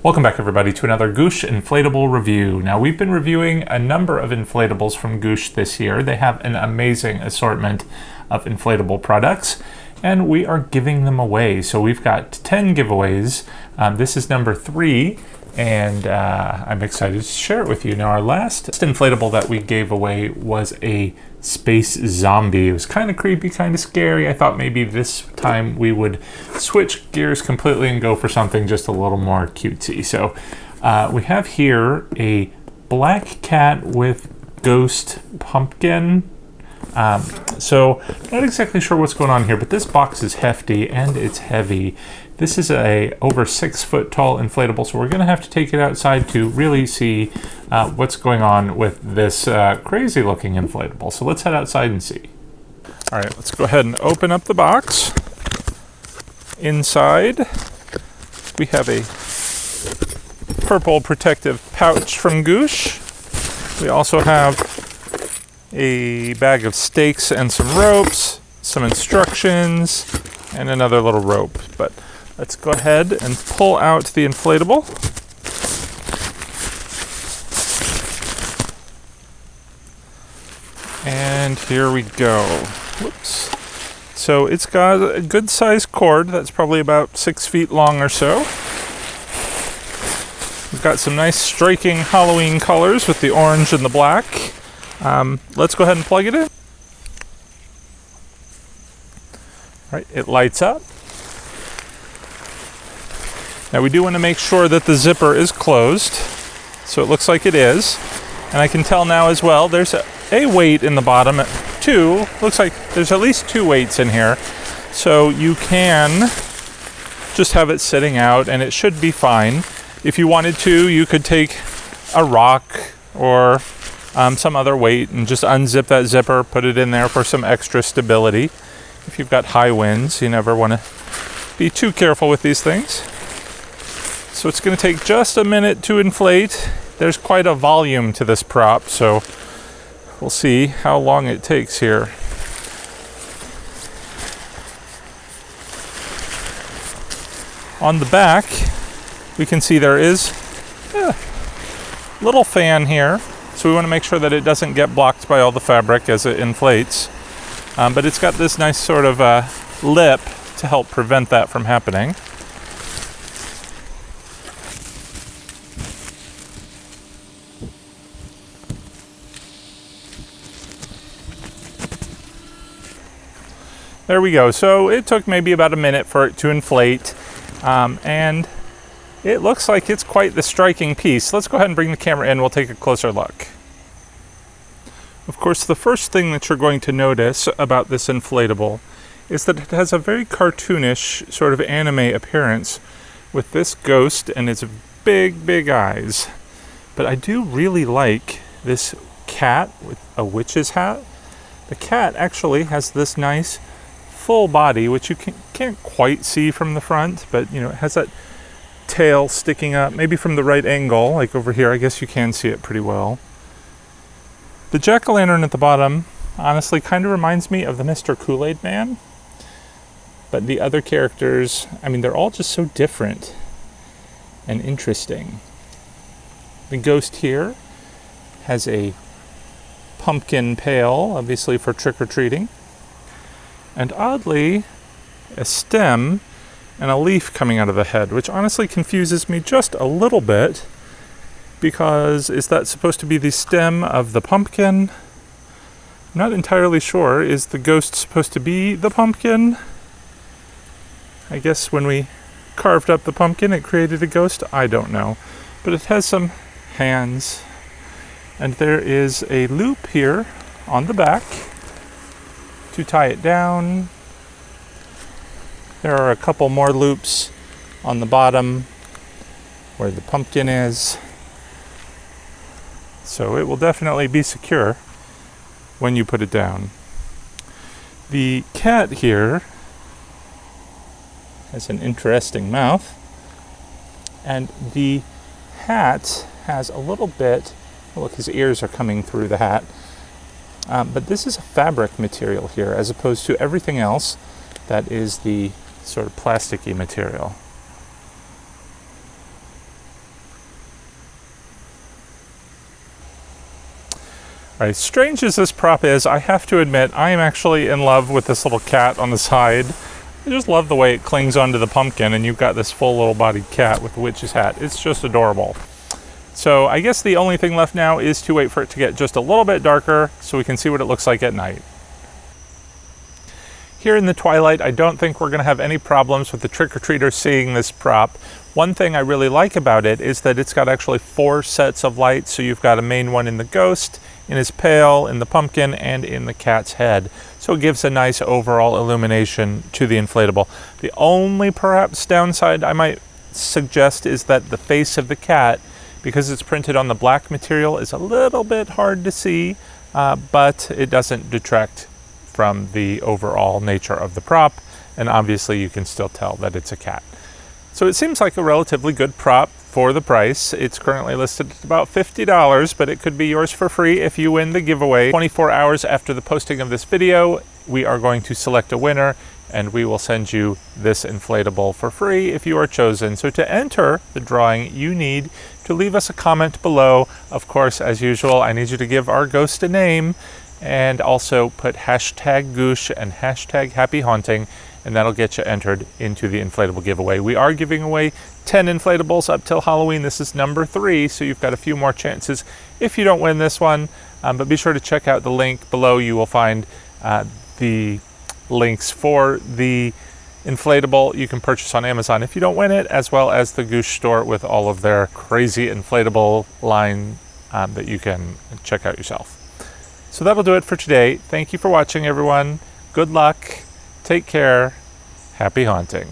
Welcome back everybody to another Goosh inflatable review. Now we've been reviewing a number of inflatables from Goosh this year. They have an amazing assortment of inflatable products and we are giving them away. So we've got 10 giveaways. This is number 3 and I'm excited to share it with you. Now our last inflatable that we gave away was a space zombie. It was kind of creepy, kind of scary. I thought maybe this time we would switch gears completely and go for something just a little more cutesy. So we have here a black cat with ghost pumpkin. So not exactly sure what's going on here, but this box is hefty and it's heavy. This is a over 6 foot tall inflatable, so we're gonna have to take it outside to really see what's going on with this crazy looking inflatable. So let's head outside and see. All right, let's go ahead and open up the box. Inside, we have a purple protective pouch from Goosh. We also have a bag of stakes and some ropes, some instructions, and another little rope. But let's go ahead and pull out the inflatable. And here we go. Whoops. So it's got a good sized cord that's probably about 6 feet long or so. We've got some nice striking Halloween colors with the orange and the black. Let's go ahead and plug it in. All right, it lights up. Now we do want to make sure that the zipper is closed. So it looks like it is. And I can tell now as well, there's a weight in the bottom. Looks like there's at least 2 weights in here. So you can just have it sitting out and it should be fine. If you wanted to, you could take a rock or some other weight and just unzip that zipper, put it in there for some extra stability. If you've got high winds, you never want to be too careful with these things. So it's going to take just a minute to inflate. There's quite a volume to this prop, so we'll see how long it takes here. On the back, we can see there is a little fan here. So we want to make sure that it doesn't get blocked by all the fabric as it inflates. But it's got this nice sort of lip to help prevent that from happening. There we go. So it took maybe about a minute for it to inflate. And it looks like it's quite the striking piece. Let's go ahead and bring the camera in. We'll take a closer look. Of course, the first thing that you're going to notice about this inflatable is that it has a very cartoonish sort of anime appearance with this ghost and its big, big eyes. But I do really like this cat with a witch's hat. The cat actually has this nice full body, which you can't quite see from the front, but you know, it has that tail sticking up, maybe from the right angle, like over here. I guess you can see it pretty well. The jack-o'-lantern at the bottom honestly kind of reminds me of the Mr. Kool-Aid Man. But the other characters, I mean, they're all just so different and interesting. The ghost here has a pumpkin pail, obviously for trick-or-treating. And oddly, a stem and a leaf coming out of the head, which honestly confuses me just a little bit, because is that supposed to be the stem of the pumpkin? I'm not entirely sure. Is the ghost supposed to be the pumpkin? I guess when we carved up the pumpkin, it created a ghost. I don't know. But it has some hands. And there is a loop here on the back to tie it down. There are a couple more loops on the bottom where the pumpkin is. So it will definitely be secure when you put it down. The cat here has an interesting mouth, and the hat has a little bit, look, his ears are coming through the hat, but this is a fabric material here as opposed to everything else that is the sort of plasticky material. Right, strange as this prop is, I have to admit I am actually in love with this little cat on the side. I just love the way it clings onto the pumpkin, and you've got this full little bodied cat with the witch's hat. It's just adorable. So I guess the only thing left now is to wait for it to get just a little bit darker so we can see what it looks like at night. Here in the twilight, I don't think we're going to have any problems with the trick-or-treaters seeing this prop. One thing I really like about it is that it's got actually 4 sets of lights. So you've got a main one in the ghost, in his pail, in the pumpkin, and in the cat's head. So it gives a nice overall illumination to the inflatable. The only perhaps downside I might suggest is that the face of the cat, because it's printed on the black material, is a little bit hard to see, but it doesn't detract from the overall nature of the prop, and obviously you can still tell that it's a cat. So it seems like a relatively good prop for the price. It's currently listed at about $50, but it could be yours for free if you win the giveaway. 24 hours after the posting of this video, we are going to select a winner, and we will send you this inflatable for free if you are chosen. So to enter the drawing, you need to leave us a comment below. Of course, as usual, I need you to give our ghost a name, and also put hashtag Goosh and hashtag Happy Haunting, and that'll get you entered into the inflatable giveaway. We are giving away 10 inflatables up till Halloween. This is number 3, so you've got a few more chances if you don't win this one. But be sure to check out the link below. You will find the links for the inflatable you can purchase on Amazon if you don't win it, as well as the Goosh store with all of their crazy inflatable line that you can check out yourself. So that'll do it for today. Thank you for watching, everyone. Good luck. Take care. Happy haunting.